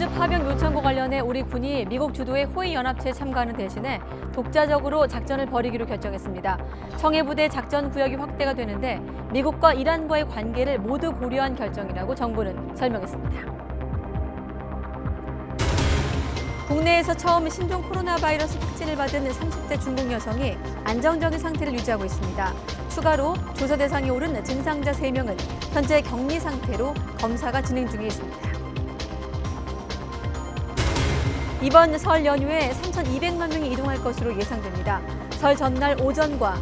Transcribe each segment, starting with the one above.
호르무즈 파병 요청과 관련해 우리 군이 미국 주도의 호위 연합체에 참가하는 대신에 독자적으로 작전을 벌이기로 결정했습니다. 청해부대 작전 구역이 확대가 되는데 미국과 이란과의 관계를 모두 고려한 결정이라고 정부는 설명했습니다. 국내에서 처음 신종 코로나 바이러스 확진을 받은 30대 중국 여성이 안정적인 상태를 유지하고 있습니다. 추가로 조사 대상에 오른 증상자 3명은 현재 격리 상태로 검사가 진행 중에 있습니다. 이번 설 연휴에 3,200만 명이 이동할 것으로 예상됩니다. 설 전날 오전과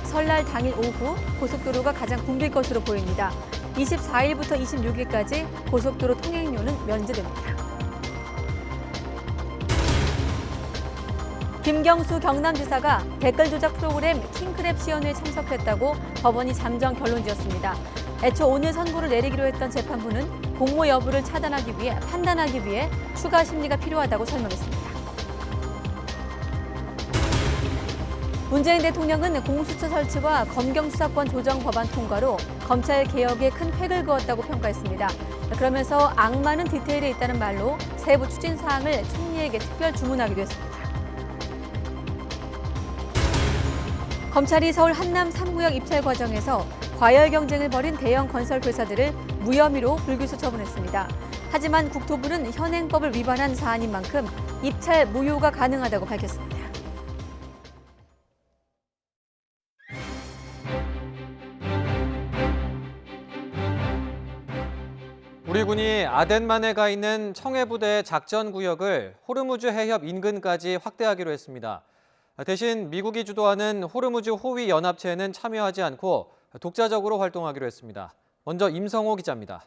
설날 당일 오후 고속도로가 가장 붐빌 것으로 보입니다. 24일부터 26일까지 고속도로 통행료는 면제됩니다. 김경수 경남지사가 댓글 조작 프로그램 킹크랩 시연회에 참석했다고 법원이 잠정 결론 지었습니다. 애초 오늘 선고를 내리기로 했던 재판부는 공모 여부를 판단하기 위해 추가 심리가 필요하다고 설명했습니다. 문재인 대통령은 공수처 설치와 검경 수사권 조정 법안 통과로 검찰 개혁에 큰 획을 그었다고 평가했습니다. 그러면서 악마는 디테일에 있다는 말로 세부 추진 사항을 총리에게 특별 주문하기도 했습니다. 검찰이 서울 한남 3구역 입찰 과정에서 과열 경쟁을 벌인 대형 건설 회사들을 무혐의로 불기소 처분했습니다. 하지만 국토부는 현행법을 위반한 사안인 만큼 입찰 무효가 가능하다고 밝혔습니다. 우리 군이 아덴만에 가 있는 청해부대 작전 구역을 호르무즈 해협 인근까지 확대하기로 했습니다. 대신 미국이 주도하는 호르무즈 호위 연합체에는 참여하지 않고 독자적으로 활동하기로 했습니다. 먼저 임성호 기자입니다.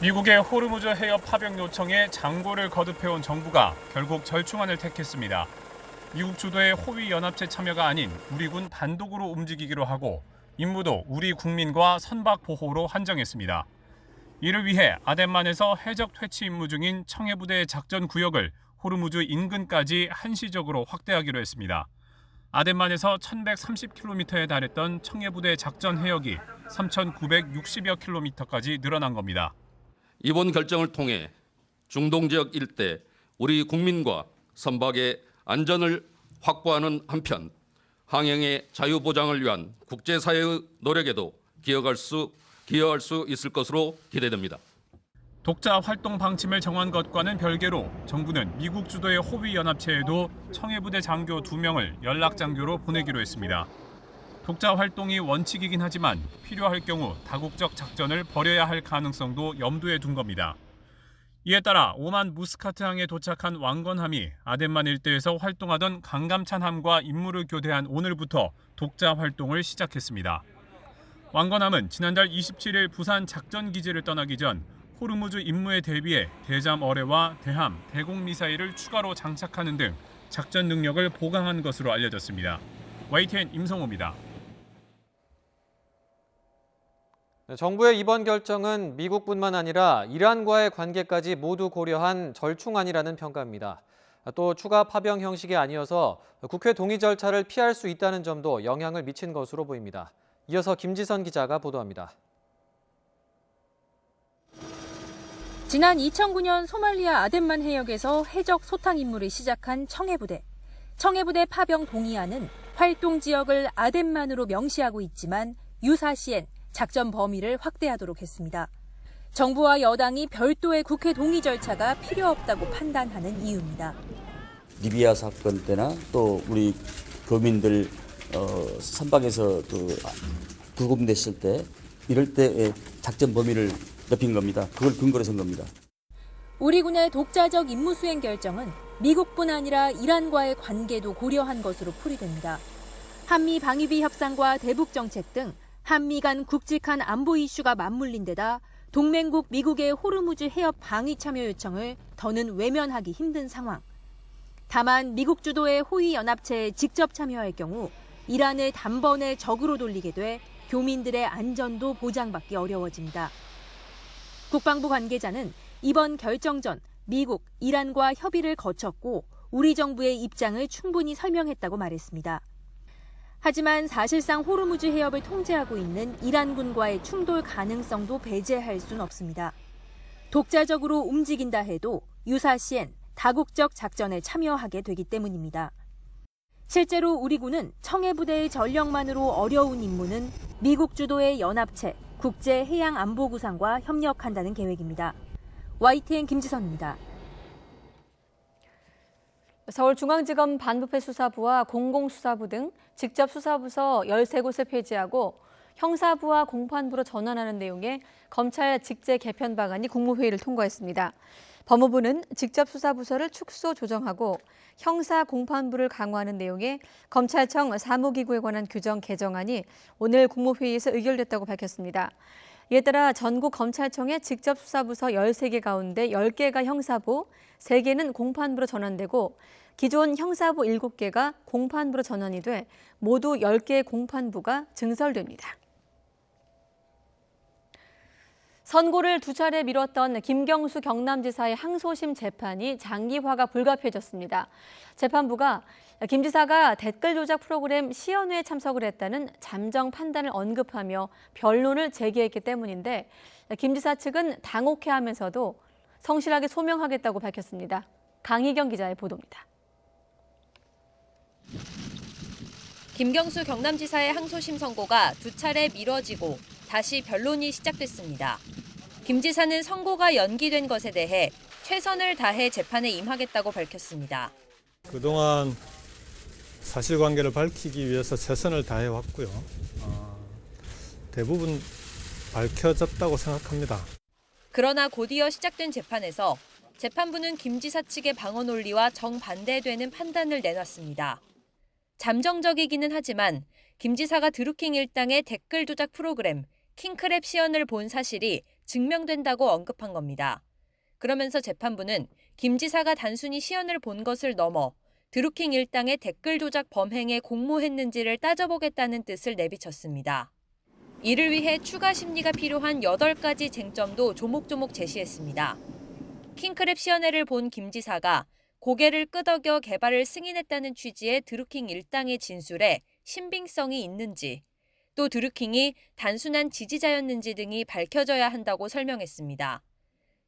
미국의 호르무즈 해협 파병 요청에 장고를 거듭해온 정부가 결국 절충안을 택했습니다. 미국 주도의 호위 연합체 참여가 아닌 우리 군 단독으로 움직이기로 하고 임무도 우리 국민과 선박 보호로 한정했습니다. 이를 위해 아덴만에서 해적 퇴치 임무 중인 청해부대의 작전 구역을 호르무즈 인근까지 한시적으로 확대하기로 했습니다. 아덴만에서 1,130km에 달했던 청해부대 작전 해역이 3,960여 킬로미터까지 늘어난 겁니다. 이번 결정을 통해 중동 지역 일대 우리 국민과 선박의 안전을 확보하는 한편 항행의 자유 보장을 위한 국제사회의 노력에도 기여할 수 있을 것으로 기대됩니다. 독자 활동 방침을 정한 것과는 별개로 정부는 미국 주도의 호위 연합체에도 청해부대 장교 2명을 연락 장교로 보내기로 했습니다. 독자 활동이 원칙이긴 하지만 필요할 경우 다국적 작전을 벌여야 할 가능성도 염두에 둔 겁니다. 이에 따라 오만 무스카트항에 도착한 왕건함이 아덴만 일대에서 활동하던 강감찬함과 임무를 교대한 오늘부터 독자 활동을 시작했습니다. 왕건함은 지난달 27일 부산 작전기지를 떠나기 전 호르무즈 임무에 대비해 대잠 어뢰와 대함, 대공미사일을 추가로 장착하는 등 작전 능력을 보강한 것으로 알려졌습니다. YTN 임성호입니다. 정부의 이번 결정은 미국뿐만 아니라 이란과의 관계까지 모두 고려한 절충안이라는 평가입니다. 또 추가 파병 형식이 아니어서 국회 동의 절차를 피할 수 있다는 점도 영향을 미친 것으로 보입니다. 이어서 김지선 기자가 보도합니다. 지난 2009년 소말리아 아덴만 해역에서 해적 소탕 임무를 시작한 청해부대. 청해부대 파병 동의안은 활동 지역을 아덴만으로 명시하고 있지만 유사시엔 작전 범위를 확대하도록 했습니다. 정부와 여당이 별도의 국회 동의 절차가 필요 없다고 판단하는 이유입니다. 리비아 사건 때나 또 우리 교민들 선박에서 구금됐을 때 이럴 때 작전 범위를 넓힌 겁니다. 그걸 근거로 쓴 겁니다. 우리 군의 독자적 임무 수행 결정은 미국뿐 아니라 이란과의 관계도 고려한 것으로 풀이됩니다. 한미 방위비 협상과 대북 정책 등 한미 간 굵직한 안보 이슈가 맞물린 데다 동맹국 미국의 호르무즈 해협 방위 참여 요청을 더는 외면하기 힘든 상황. 다만 미국 주도의 호위 연합체에 직접 참여할 경우 이란을 단번에 적으로 돌리게 돼 교민들의 안전도 보장받기 어려워집니다. 국방부 관계자는 이번 결정 전 미국, 이란과 협의를 거쳤고 우리 정부의 입장을 충분히 설명했다고 말했습니다. 하지만 사실상 호르무즈 해협을 통제하고 있는 이란군과의 충돌 가능성도 배제할 순 없습니다. 독자적으로 움직인다 해도 유사시엔 다국적 작전에 참여하게 되기 때문입니다. 실제로 우리 군은 청해부대의 전력만으로 어려운 임무는 미국 주도의 연합체 국제해양안보구상과 협력한다는 계획입니다. YTN 김지선입니다. 서울중앙지검 반부패 수사부와 공공수사부 등 직접 수사부서 13곳을 폐지하고 형사부와 공판부로 전환하는 내용의 검찰 직제 개편 방안이 국무회의를 통과했습니다. 법무부는 직접 수사부서를 축소 조정하고 형사 공판부를 강화하는 내용의 검찰청 사무기구에 관한 규정 개정안이 오늘 국무회의에서 의결됐다고 밝혔습니다. 이에 따라 전국 검찰청의 직접 수사부서 13개 가운데 10개가 형사부, 3개는 공판부로 전환되고 기존 형사부 7개가 공판부로 전환이 돼 모두 10개의 공판부가 증설됩니다. 선고를 2차례 미뤘던 김경수 경남지사의 항소심 재판이 장기화가 불가피해졌습니다. 재판부가 김 지사가 댓글 조작 프로그램 시연회에 참석을 했다는 잠정 판단을 언급하며 변론을 제기했기 때문인데 김 지사 측은 당혹해하면서도 성실하게 소명하겠다고 밝혔습니다. 강희경 기자의 보도입니다. 김경수 경남지사의 항소심 선고가 2차례 미뤄지고 다시 변론이 시작됐습니다. 김 지사는 선고가 연기된 것에 대해 최선을 다해 재판에 임하겠다고 밝혔습니다. 그동안 사실관계를 밝히기 위해서 최선을 다해왔고요. 대부분 밝혀졌다고 생각합니다. 그러나 곧이어 시작된 재판에서 재판부는 김 지사 측의 방어 논리와 정반대되는 판단을 내놨습니다. 잠정적이기는 하지만 김 지사가 드루킹 일당의 댓글 조작 프로그램 킹크랩 시연을 본 사실이 증명된다고 언급한 겁니다. 그러면서 재판부는 김 지사가 단순히 시연을 본 것을 넘어 드루킹 일당의 댓글 조작 범행에 공모했는지를 따져보겠다는 뜻을 내비쳤습니다. 이를 위해 추가 심리가 필요한 8가지 쟁점도 조목조목 제시했습니다. 킹크랩 시연회를 본 김 지사가 고개를 끄덕여 개발을 승인했다는 취지의 드루킹 일당의 진술에 신빙성이 있는지, 또 드루킹이 단순한 지지자였는지 등이 밝혀져야 한다고 설명했습니다.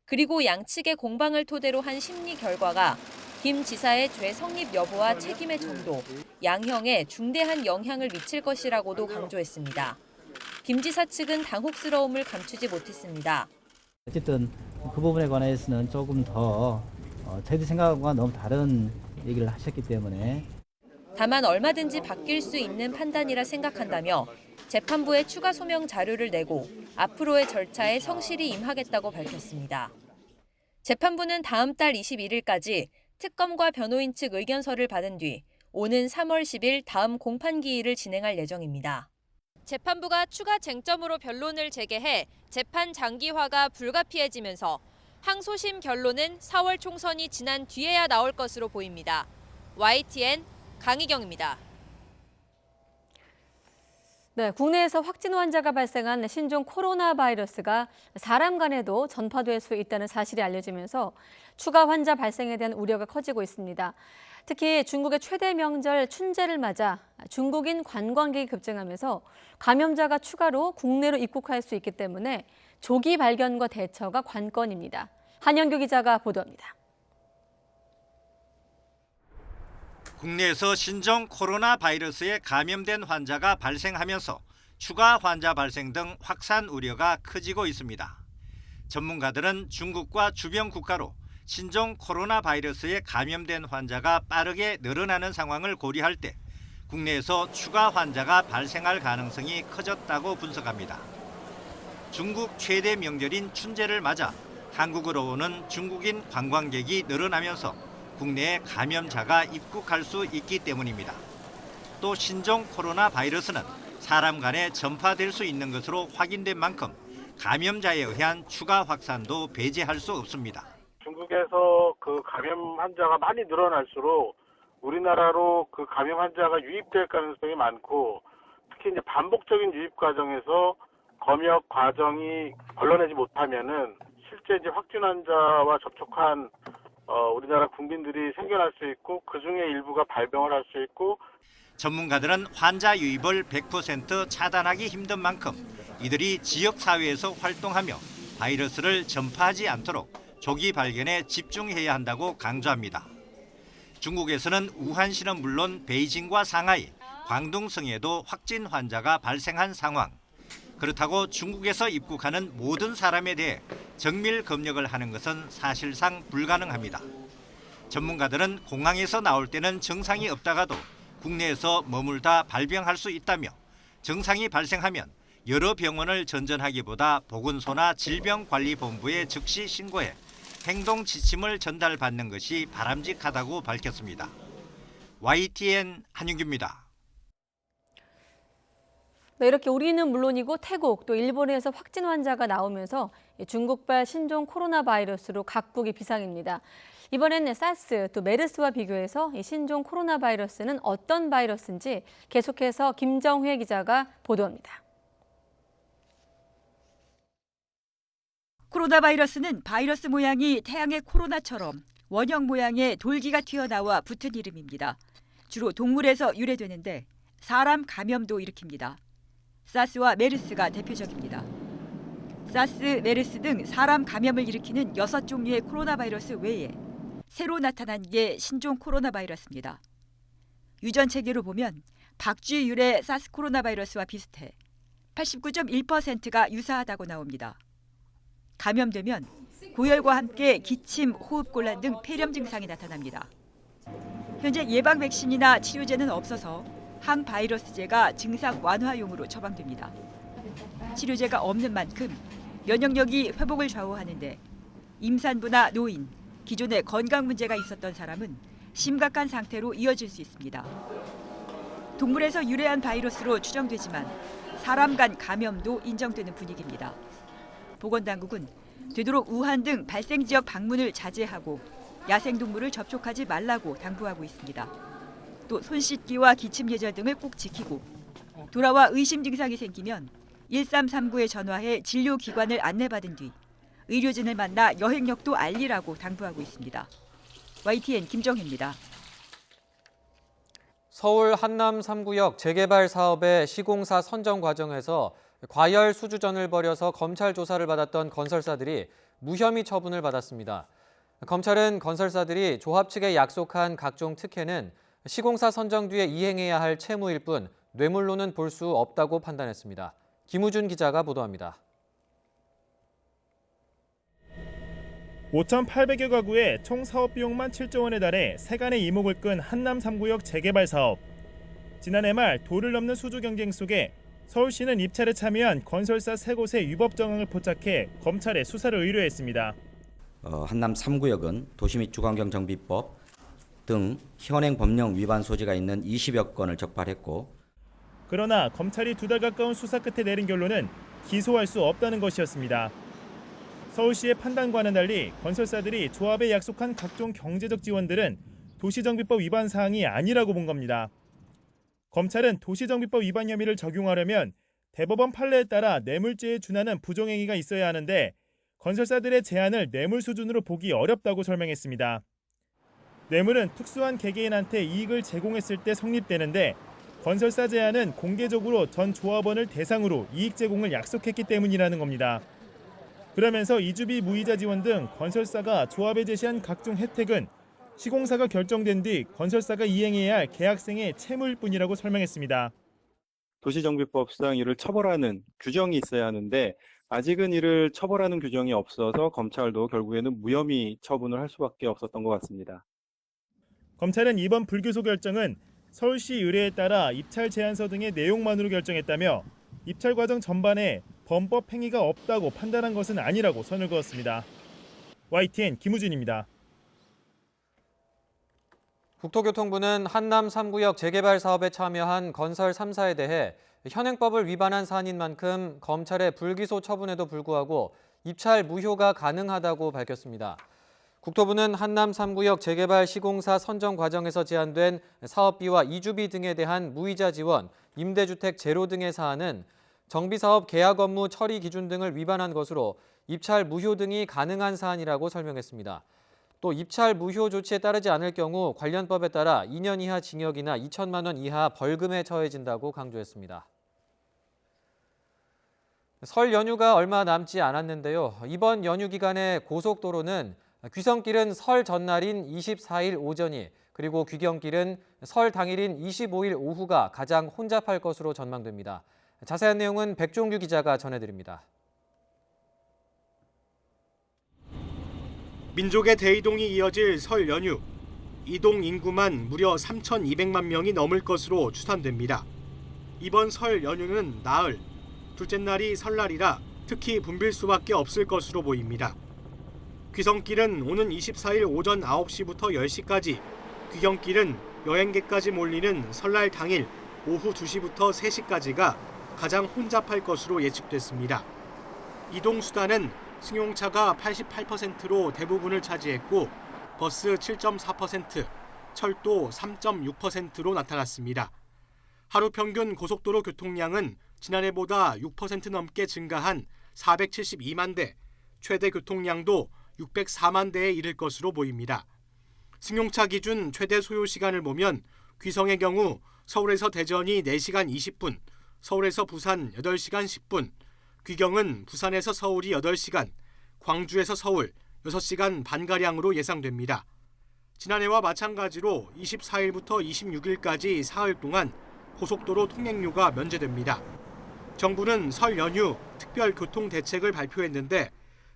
그리고 양측의 공방을 토대로 한 심리 결과가 김 지사의 죄 성립 여부와 책임의 정도, 양형에 중대한 영향을 미칠 것이라고도 강조했습니다. 김 지사 측은 당혹스러움을 감추지 못했습니다. 어쨌든 그 부분에 관해서는 조금 더 저희들 생각과 너무 다른 얘기를 하셨기 때문에 다만 얼마든지 바뀔 수 있는 판단이라 생각한다며 재판부에 추가 소명 자료를 내고 앞으로의 절차에 성실히 임하겠다고 밝혔습니다. 재판부는 다음 달 21일까지 특검과 변호인 측 의견서를 받은 뒤 오는 3월 10일 다음 공판기일을 진행할 예정입니다. 재판부가 추가 쟁점으로 변론을 재개해 재판 장기화가 불가피해지면서 항소심 결론은 4월 총선이 지난 뒤에야 나올 것으로 보입니다. YTN 강희경입니다. 네, 국내에서 확진 환자가 발생한 신종 코로나 바이러스가 사람 간에도 전파될 수 있다는 사실이 알려지면서 추가 환자 발생에 대한 우려가 커지고 있습니다. 특히 중국의 최대 명절 춘제를 맞아 중국인 관광객이 급증하면서 감염자가 추가로 국내로 입국할 수 있기 때문에 조기 발견과 대처가 관건입니다. 한영규 기자가 보도합니다. 국내에서 신종 코로나 바이러스에 감염된 환자가 발생하면서 추가 환자 발생 등 확산 우려가 커지고 있습니다. 전문가들은 중국과 주변 국가로 신종 코로나 바이러스에 감염된 환자가 빠르게 늘어나는 상황을 고려할 때 국내에서 추가 환자가 발생할 가능성이 커졌다고 분석합니다. 중국 최대 명절인 춘제를 맞아 한국으로 오는 중국인 관광객이 늘어나면서 국내에 감염자가 입국할 수 있기 때문입니다. 또 신종 코로나 바이러스는 사람 간에 전파될 수 있는 것으로 확인된 만큼 감염자에 의한 추가 확산도 배제할 수 없습니다. 중국에서 그 감염 환자가 많이 늘어날수록 우리나라로 그 감염 환자가 유입될 가능성이 많고 특히 이제 반복적인 유입 과정에서 검역 과정이 걸러내지 못하면은 실제 이제 확진 환자와 접촉한 우리나라 국민들이 생겨날 수 있고 그 중에 일부가 발병을 할 수 있고 전문가들은 환자 유입을 100% 차단하기 힘든 만큼 이들이 지역사회에서 활동하며 바이러스를 전파하지 않도록 조기 발견에 집중해야 한다고 강조합니다. 중국에서는 우한시는 물론 베이징과 상하이, 광둥성에도 확진 환자가 발생한 상황. 그렇다고 중국에서 입국하는 모든 사람에 대해 정밀 검역을 하는 것은 사실상 불가능합니다. 전문가들은 공항에서 나올 때는 증상이 없다가도 국내에서 머물다 발병할 수 있다며 증상이 발생하면 여러 병원을 전전하기보다 보건소나 질병관리본부에 즉시 신고해 행동 지침을 전달받는 것이 바람직하다고 밝혔습니다. YTN 한윤규입니다. 네, 이렇게 우리는 물론이고 태국 또 일본에서 확진 환자가 나오면서 중국발 신종 코로나 바이러스로 각국이 비상입니다. 이번에는 사스 또 메르스와 비교해서 이 신종 코로나 바이러스는 어떤 바이러스인지 계속해서 김정회 기자가 보도합니다. 코로나 바이러스는 바이러스 모양이 태양의 코로나처럼 원형 모양의 돌기가 튀어나와 붙은 이름입니다. 주로 동물에서 유래되는데 사람 감염도 일으킵니다. 사스와 메르스가 대표적입니다. 사스, 메르스 등 사람 감염을 일으키는 6종류의 코로나 바이러스 외에 새로 나타난 게 신종 코로나 바이러스입니다. 유전 체계로 보면 박쥐 유래 사스 코로나 바이러스와 비슷해 89.1%가 유사하다고 나옵니다. 감염되면 고열과 함께 기침, 호흡곤란 등 폐렴 증상이 나타납니다. 현재 예방 백신이나 치료제는 없어서 항바이러스제가 증상 완화용으로 처방됩니다. 치료제가 없는 만큼 면역력이 회복을 좌우하는데 임산부나 노인, 기존에 건강 문제가 있었던 사람은 심각한 상태로 이어질 수 있습니다. 동물에서 유래한 바이러스로 추정되지만 사람 간 감염도 인정되는 분위기입니다. 보건당국은 되도록 우한 등 발생 지역 방문을 자제하고 야생동물을 접촉하지 말라고 당부하고 있습니다. 또 손 씻기와 기침 예절 등을 꼭 지키고 돌아와 의심 증상이 생기면 1339에 전화해 진료기관을 안내받은 뒤 의료진을 만나 여행력도 알리라고 당부하고 있습니다. YTN 김정혜입니다. 서울 한남 3구역 재개발 사업의 시공사 선정 과정에서 과열 수주전을 벌여서 검찰 조사를 받았던 건설사들이 무혐의 처분을 받았습니다. 검찰은 건설사들이 조합 측에 약속한 각종 특혜는 시공사 선정 뒤에 이행해야 할 채무일 뿐 뇌물로는 볼 수 없다고 판단했습니다. 김우준 기자가 보도합니다. 5,800여 가구에 총 사업 비용만 7조 원에 달해 세간의 이목을 끈 한남 3구역 재개발 사업. 지난해 말 도를 넘는 수주 경쟁 속에 서울시는 입찰에 참여한 건설사 3곳의 위법 정황을 포착해 검찰에 수사를 의뢰했습니다. 한남 3구역은 도시 및 주거환경정비법 등 현행 법령 위반 소지가 있는 20여 건을 적발했고, 그러나 검찰이 2달 가까운 수사 끝에 내린 결론은 기소할 수 없다는 것이었습니다. 서울시의 판단과는 달리 건설사들이 조합에 약속한 각종 경제적 지원들은 도시정비법 위반 사항이 아니라고 본 겁니다. 검찰은 도시정비법 위반 혐의를 적용하려면 대법원 판례에 따라 뇌물죄에 준하는 부정행위가 있어야 하는데 건설사들의 제안을 뇌물 수준으로 보기 어렵다고 설명했습니다. 뇌물은 특수한 개개인한테 이익을 제공했을 때 성립되는데 건설사 제안은 공개적으로 전 조합원을 대상으로 이익 제공을 약속했기 때문이라는 겁니다. 그러면서 이주비 무이자 지원 등 건설사가 조합에 제시한 각종 혜택은 시공사가 결정된 뒤 건설사가 이행해야 할 계약생의 채무일 뿐이라고 설명했습니다. 도시정비법상 이를 처벌하는 규정이 있어야 하는데 아직은 이를 처벌하는 규정이 없어서 검찰도 결국에는 무혐의 처분을 할 수밖에 없었던 것 같습니다. 검찰은 이번 불기소 결정은 서울시 의뢰에 따라 입찰 제안서 등의 내용만으로 결정했다며 입찰 과정 전반에 범법 행위가 없다고 판단한 것은 아니라고 선을 그었습니다. YTN 김우준입니다. 국토교통부는 한남 3구역 재개발 사업에 참여한 건설 3사에 대해 현행법을 위반한 사안인 만큼 검찰의 불기소 처분에도 불구하고 입찰 무효가 가능하다고 밝혔습니다. 국토부는 한남 3구역 재개발 시공사 선정 과정에서 제한된 사업비와 이주비 등에 대한 무이자 지원, 임대주택 제로 등의 사안은 정비사업 계약 업무 처리 기준 등을 위반한 것으로 입찰 무효 등이 가능한 사안이라고 설명했습니다. 또 입찰 무효 조치에 따르지 않을 경우 관련법에 따라 2년 이하 징역이나 2천만 원 이하 벌금에 처해진다고 강조했습니다. 설 연휴가 얼마 남지 않았는데요. 이번 연휴 기간에 고속도로는 귀성길은 설 전날인 24일 오전이, 그리고 귀경길은 설 당일인 25일 오후가 가장 혼잡할 것으로 전망됩니다. 자세한 내용은 백종규 기자가 전해드립니다. 민족의 대이동이 이어질 설 연휴. 이동 인구만 무려 3,200만 명이 넘을 것으로 추산됩니다. 이번 설 연휴는 나흘, 둘째 날이 설날이라 특히 붐빌 수밖에 없을 것으로 보입니다. 귀성길은 오는 24일 오전 9시부터 10시까지, 귀경길은 여행객까지 몰리는 설날 당일 오후 2시부터 3시까지가 가장 혼잡할 것으로 예측됐습니다. 이동수단은 승용차가 88%로 대부분을 차지했고 버스 7.4%, 철도 3.6%로 나타났습니다. 하루 평균 고속도로 교통량은 지난해보다 6% 넘게 증가한 472만 대, 최대 교통량도 604만 대에 이를 것으로 보입니다. 승용차 기준 최대 소요 시간을 보면 귀성의 경우 서울에서 대전이 4시간 20분, 서울에서 부산 8시간 10분, 귀경은 부산에서 서울이 8시간, 광주에서 서울 6시간 반가량으로 예상됩니다. 지난해와 마찬가지로 24일부터 26일까지 사흘 동안 고속도로 통행료가 면제됩니다. 정부는 설 연휴 특별 교통 대책을 발표했는데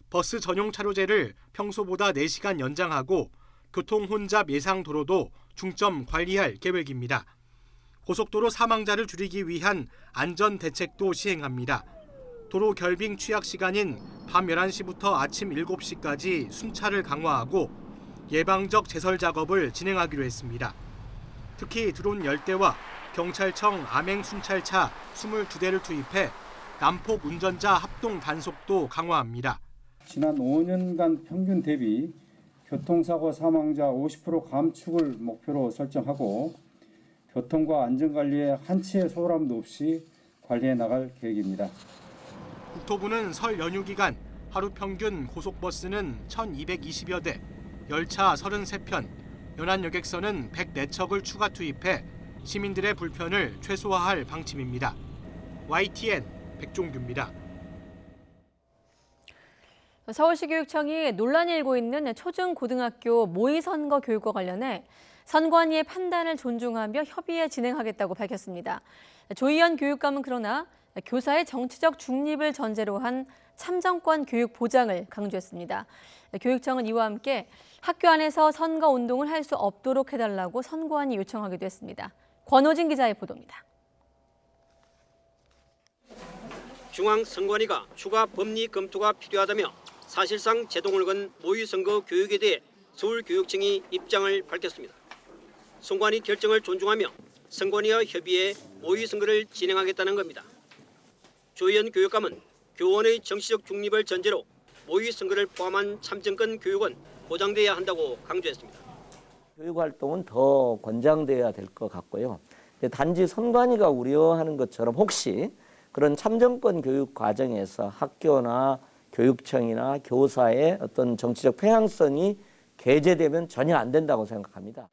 버스 전용 차로제를 평소보다 4시간 연장하고 교통 혼잡 예상 도로도 중점 관리할 계획입니다. 고속도로 사망자를 줄이기 위한 안전 대책도 시행합니다. 도로 결빙 취약 시간인 밤 11시부터 아침 7시까지 순찰을 강화하고 예방적 제설 작업을 진행하기로 했습니다. 특히 드론 10대와 경찰청 암행 순찰차 22대를 투입해 난폭 운전자 합동 단속도 강화합니다. 지난 5년간 평균 대비 교통사고 사망자 50% 감축을 목표로 설정하고 교통과 안전관리에 한치의 소홀함도 없이 관리해 나갈 계획입니다. 국토부는 설 연휴 기간 하루 평균 고속버스는 1,220여 대, 열차 33편, 연안여객선은 104척을 추가 투입해 시민들의 불편을 최소화할 방침입니다. YTN 백종규입니다. 서울시 교육청이 논란이 일고 있는 초중고등학교 모의선거 교육과 관련해 선관위의 판단을 존중하며 협의해 진행하겠다고 밝혔습니다. 조희연 교육감은 그러나 교사의 정치적 중립을 전제로 한 참정권 교육 보장을 강조했습니다. 교육청은 이와 함께 학교 안에서 선거 운동을 할 수 없도록 해달라고 선관위 요청하기도 했습니다. 권호진 기자의 보도입니다. 중앙선관위가 추가 법리 검토가 필요하다며 사실상 제동을 건 모의선거 교육에 대해 서울교육청이 입장을 밝혔습니다. 선관위 결정을 존중하며 선관위와 협의해 모의선거를 진행하겠다는 겁니다. 조희연 교육감은 교원의 정치적 중립을 전제로 모의선거를 포함한 참정권 교육은 보장돼야 한다고 강조했습니다. 교육활동은 더 권장돼야 될 것 같고요. 단지 선관위가 우려하는 것처럼 혹시 그런 참정권 교육 과정에서 학교나 교육청이나 교사의 어떤 정치적 편향성이 게재되면 전혀 안 된다고 생각합니다.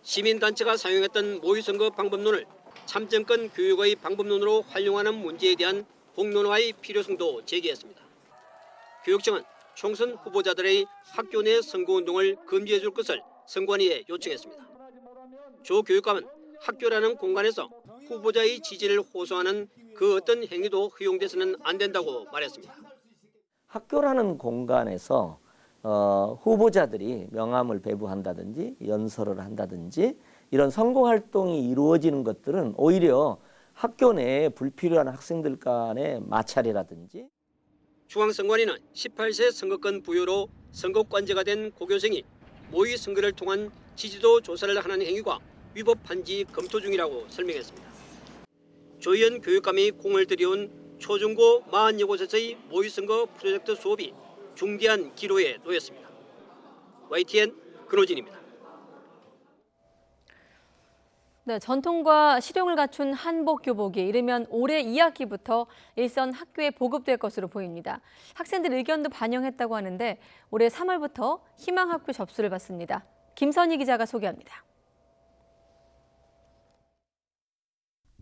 시민단체가 사용했던 모의선거 방법론을 참정권 교육의 방법론으로 활용하는 문제에 대한 공론화의 필요성도 제기했습니다. 교육청은 총선 후보자들의 학교 내 선거운동을 금지해 줄 것을 선관위에 요청했습니다. 조 교육감은 학교라는 공간에서 후보자의 지지를 호소하는 그 어떤 행위도 허용돼서는 안 된다고 말했습니다. 학교라는 공간에서 후보자들이 명함을 배부한다든지 연설을 한다든지 이런 선거활동이 이루어지는 것들은 오히려 학교 내에 불필요한 학생들 간의 마찰이라든지. 중앙선관위는 18세 선거권 부여로 선거권자가 된 고교생이 모의선거를 통한 지지도 조사를 하는 행위가 위법한지 검토 중이라고 설명했습니다. 조희연 교육감이 공을 들여온 초중고 40여 곳에서의 모의선거 프로젝트 수업이 중대한 기로에 놓였습니다. YTN 근호진입니다. 네, 전통과 실용을 갖춘 한복 교복이 이르면 올해 2학기부터 일선 학교에 보급될 것으로 보입니다. 학생들 의견도 반영했다고 하는데 올해 3월부터 희망학교 접수를 받습니다. 김선희 기자가 소개합니다.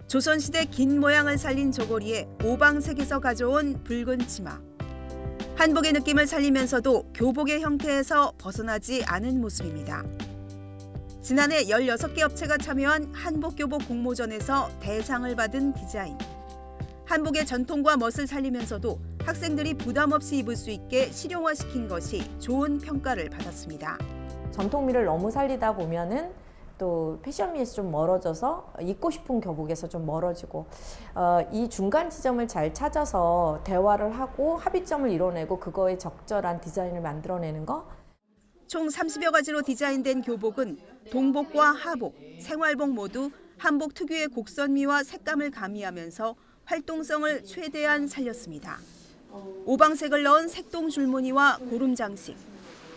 조선시대 긴 모양을 살린 저고리에 오방색에서 가져온 붉은 치마. 한복의 느낌을 살리면서도 교복의 형태에서 벗어나지 않은 모습입니다. 지난해 16개 업체가 참여한 한복교복 공모전에서 대상을 받은 디자인. 한복의 전통과 멋을 살리면서도 학생들이 부담 없이 입을 수 있게 실용화시킨 것이 좋은 평가를 받았습니다. 전통미를 너무 살리다 보면은 또 패션미에서 좀 멀어져서 입고 싶은 교복에서 좀 멀어지고 이 중간 지점을 잘 찾아서 대화를 하고 합의점을 이뤄내고 그거에 적절한 디자인을 만들어내는 거. 총 30여 가지로 디자인된 교복은 동복과 하복, 생활복 모두 한복 특유의 곡선미와 색감을 가미하면서 활동성을 최대한 살렸습니다. 오방색을 넣은 색동 줄무늬와 고름 장식,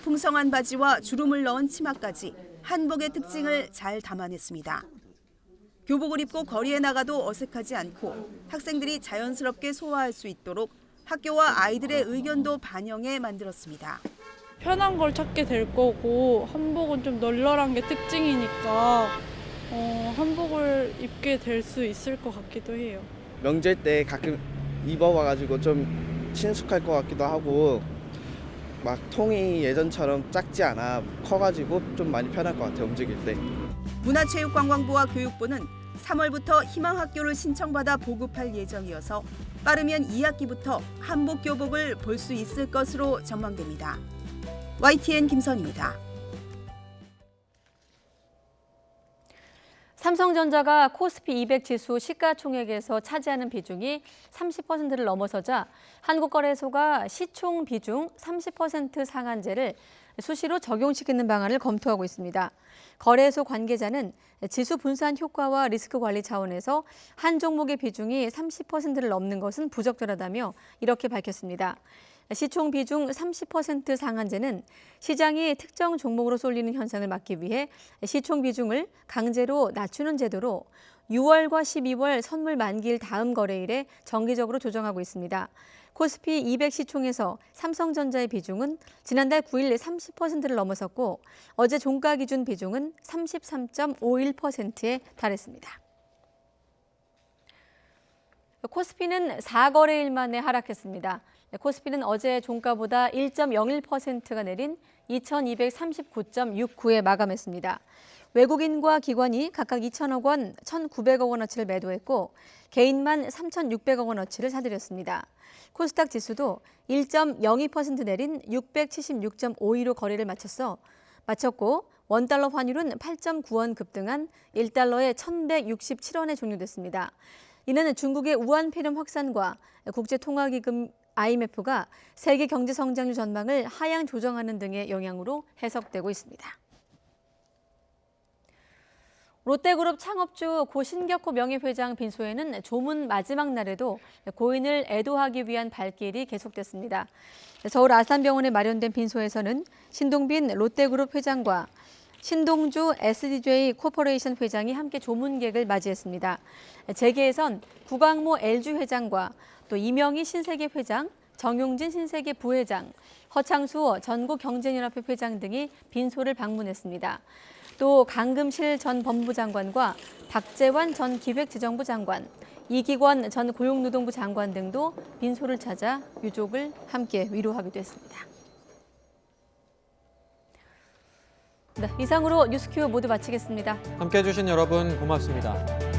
풍성한 바지와 주름을 넣은 치마까지 한복의 특징을 잘 담아냈습니다. 교복을 입고 거리에 나가도 어색하지 않고 학생들이 자연스럽게 소화할 수 있도록 학교와 아이들의 의견도 반영해 만들었습니다. 편한 걸 찾게 될 거고 한복은 좀 널널한 게 특징이니까 한복을 입게 될 수 있을 것 같기도 해요. 명절 때 가끔 입어봐가지고 좀 친숙할 것 같기도 하고 막 통이 예전처럼 작지 않아 커가지고 좀 많이 편할 것 같아요, 움직일 때. 문화체육관광부와 교육부는 3월부터 희망학교를 신청받아 보급할 예정이어서 빠르면 2학기부터 한복 교복을 볼 수 있을 것으로 전망됩니다. YTN 김선입니다. 삼성전자가 코스피 200 지수 시가총액에서 차지하는 비중이 30%를 넘어서자 한국거래소가 시총 비중 30% 상한제를 수시로 적용시키는 방안을 검토하고 있습니다. 거래소 관계자는 지수 분산 효과와 리스크 관리 차원에서 한 종목의 비중이 30%를 넘는 것은 부적절하다며 이렇게 밝혔습니다. 시총 비중 30% 상한제는 시장이 특정 종목으로 쏠리는 현상을 막기 위해 시총 비중을 강제로 낮추는 제도로 6월과 12월 선물 만기일 다음 거래일에 정기적으로 조정하고 있습니다. 코스피 200 시총에서 삼성전자의 비중은 지난달 9일 30%를 넘어섰고 어제 종가 기준 비중은 33.51%에 달했습니다. 코스피는 4거래일 만에 하락했습니다. 코스피는 어제 종가보다 1.01%가 내린 2239.69에 마감했습니다. 외국인과 기관이 각각 2천억 원, 1,900억 원어치를 매도했고 개인만 3,600억 원어치를 사들였습니다. 코스닥 지수도 1.02% 내린 676.52로 거래를 마쳤고 원달러 환율은 8.9원 급등한 1달러에 1,167원에 종료됐습니다. 이는 중국의 우한 폐렴 확산과 국제통화기금 IMF가 세계 경제 성장률 전망을 하향 조정하는 등의 영향으로 해석되고 있습니다. 롯데그룹 창업주 고 신격호 명예회장 빈소에는 조문 마지막 날에도 고인을 애도하기 위한 발길이 계속됐습니다. 서울 아산병원에 마련된 빈소에서는 신동빈 롯데그룹 회장과 신동주 SDJ 코퍼레이션 회장이 함께 조문객을 맞이했습니다. 재계에선 구광모 LG 회장과 또 이명희 신세계 회장, 정용진 신세계 부회장, 허창수 전국경제연합회 회장 등이 빈소를 방문했습니다. 또 강금실 전 법무장관과 박재환 전 기획재정부 장관, 이기권 전 고용노동부 장관 등도 빈소를 찾아 유족을 함께 위로하기도 했습니다. 네, 이상으로 뉴스큐 모두 마치겠습니다. 함께해 주신 여러분 고맙습니다.